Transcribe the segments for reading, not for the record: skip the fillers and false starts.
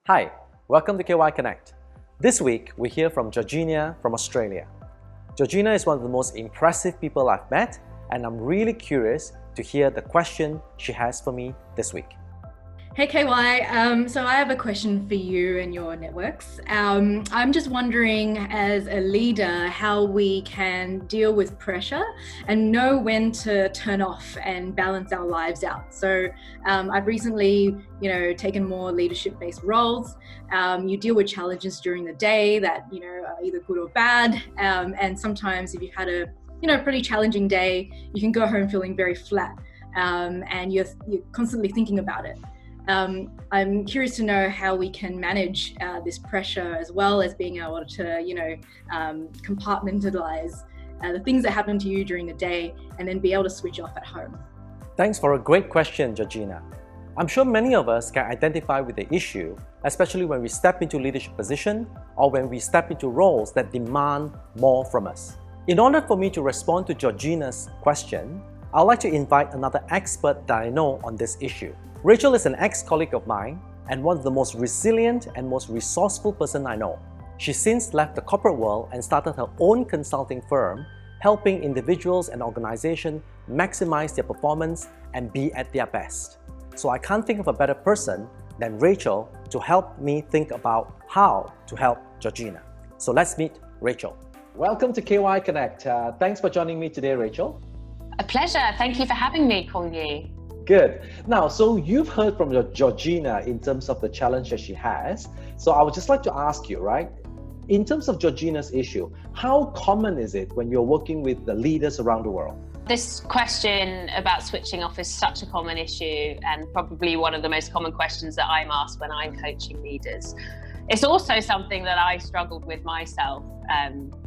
Hi, welcome to KY Connect. This week, we hear from Georgina from Australia. Georgina is one of the most impressive people I've met, and I'm really curious to hear the question she has for me this week. Hey KY, so I have a question for you and your networks. I'm just wondering, as a leader, how we can deal with pressure and know when to turn off and balance our lives out. So I've recently, taken more leadership-based roles. You deal with challenges during the day that, are either good or bad. And sometimes if you've had a, pretty challenging day, you can go home feeling very flat and you're constantly thinking about it. I'm curious to know how we can manage this pressure, as well as being able to, compartmentalize the things that happen to you during the day and then be able to switch off at home. Thanks for a great question, Georgina. I'm sure many of us can identify with the issue, especially when we step into leadership position or when we step into roles that demand more from us. In order for me to respond to Georgina's question, I'd like to invite another expert that I know on this issue. Rachel is an ex-colleague of mine and one of the most resilient and most resourceful person I know. She's since left the corporate world and started her own consulting firm, helping individuals and organizations maximize their performance and be at their best. So I can't think of a better person than Rachel to help me think about how to help Georgina. So let's meet Rachel. Welcome to KY Connect. Thanks for joining me today, Rachel. A pleasure. Thank you for having me, Kong Yu. Good. Now, so you've heard from Georgina in terms of the challenge that she has. So I would just like to ask you, right? In terms of Georgina's issue, how common is it when you're working with the leaders around the world? This question about switching off is such a common issue and probably one of the most common questions that I'm asked when I'm coaching leaders. It's also something that I struggled with myself.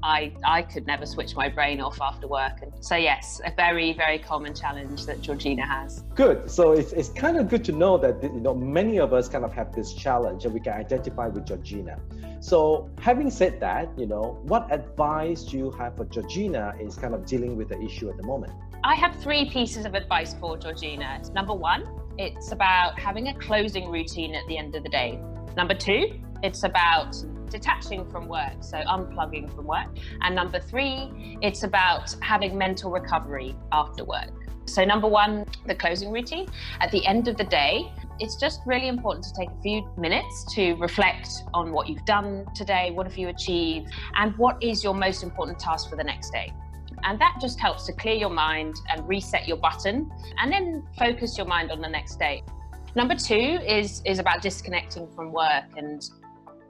I could never switch my brain off after work. And so yes, a very, very common challenge that Georgina has. Good. So it's kind of good to know that many of us kind of have this challenge and we can identify with Georgina. So having said that, what advice do you have for Georgina is kind of dealing with the issue at the moment? I have 3 pieces of advice for Georgina. Number 1, it's about having a closing routine at the end of the day. Number 2, it's about detaching from work, so unplugging from work. And number 3, it's about having mental recovery after work. So number 1, the closing routine. At the end of the day, it's just really important to take a few minutes to reflect on what you've done today, what have you achieved, and what is your most important task for the next day. And that just helps to clear your mind and reset your button, and then focus your mind on the next day. Number 2 is about disconnecting from work and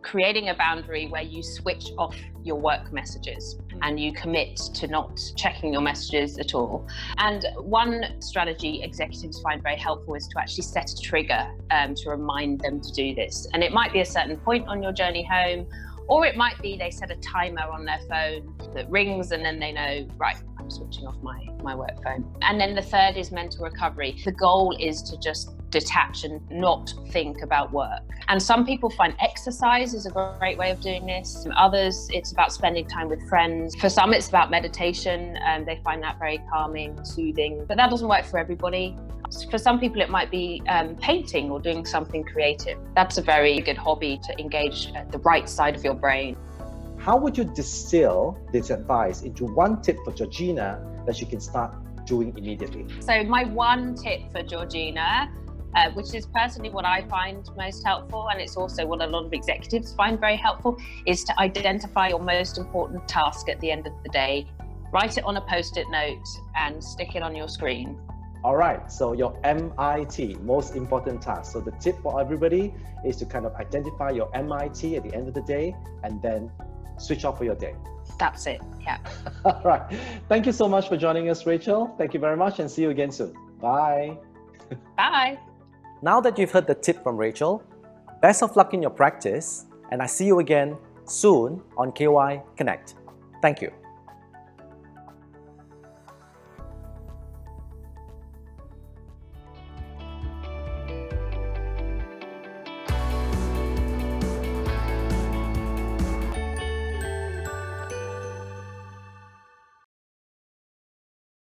creating a boundary where you switch off your work messages and you commit to not checking your messages at all. And one strategy executives find very helpful is to actually set a trigger to remind them to do this. And it might be a certain point on your journey home, or it might be they set a timer on their phone that rings and then they know, right, I'm switching off my work phone. And then the third is mental recovery. The goal is to just detach and not think about work. And some people find exercise is a great way of doing this. Others, it's about spending time with friends. For some, it's about meditation, and they find that very calming, soothing. But that doesn't work for everybody. For some people, it might be painting or doing something creative. That's a very good hobby to engage at the right side of your brain. How would you distill this advice into one tip for Georgina that she can start doing immediately? So my one tip for Georgina, which is personally what I find most helpful, and it's also what a lot of executives find very helpful, is to identify your most important task at the end of the day. Write it on a post-it note and stick it on your screen. All right, so your MIT, most important task. So the tip for everybody is to kind of identify your MIT at the end of the day and then switch off for your day. That's it, yeah. All right. Thank you so much for joining us, Rachel. Thank you very much and see you again soon. Bye. Bye. Now that you've heard the tip from Rachel, best of luck in your practice, and I see you again soon on KY Connect. Thank you.